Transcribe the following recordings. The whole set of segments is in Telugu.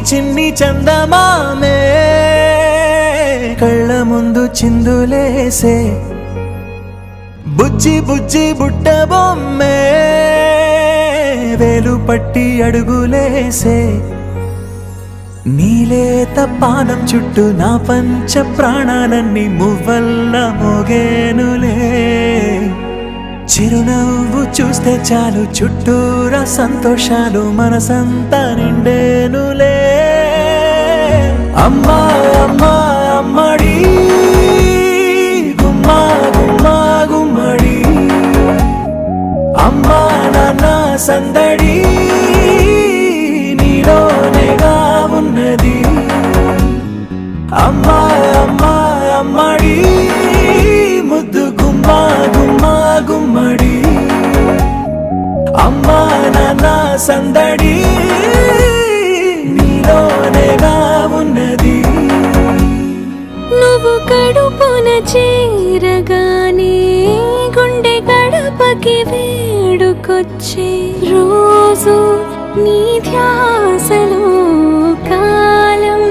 చిన్ని చందమామే కళ్ళ ముందు చిందులేసే బుజ్జి బుజ్జి బుట్ట బొమ్మే వేలు పట్టి అడుగులేసే నీలేత పానం చుట్టూ నా పంచ ప్రాణాలన్నీ మువ్వల్ల మోగేనులే చిరునవ్వు చూస్తే చాలు చుట్టూరా సంతోషాలు మనసంతా నిండేనులే అమ్మా అమ్మా అమ్మడి గుమ్మా గుమ్మా గుమ్మడి అమ్మా నాన్న సందడి నీలోనేగా ఉన్నది అమ్మా అమ్మా అమ్మడి ముద్దు గుమ్మా గుమ్మా గుమ్మడి అమ్మా నాన్న సందడి నీలోనేగా ఉన్నది నువ్వు కడుపున చేరగానే గుండె గడపకి వేడుకొచ్చే రోజు నీ ధ్యాసలో కాలం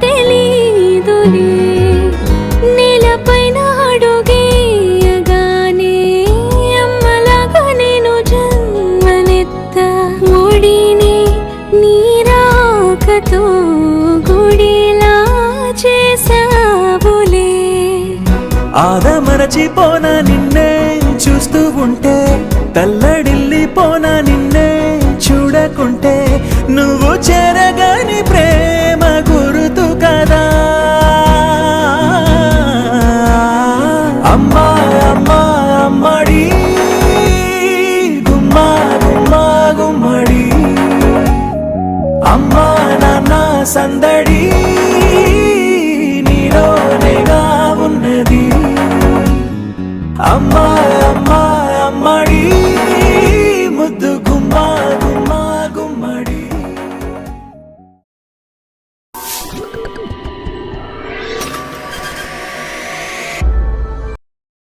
తెలీదులే నేలపైన అడుగేయగానే అమ్మలాగా నేను జన్మనెత్త ఒడిని నీరాకతో గుడిలా చేసావులే ఆదమరచిపోన నిన్నే చూస్తూ ఉంటే తల్లడిల్లిపోన నిన్నే చూడకుంటే నువ్వు చెరగని ప్రేమ గుర్తు కదా అమ్మా అమ్మా అమ్మడి గుమ్మా గుమ్మా గుమ్మడి అమ్మా నాన్న సందడి నీలోనేగా ఉన్నది అమ్మా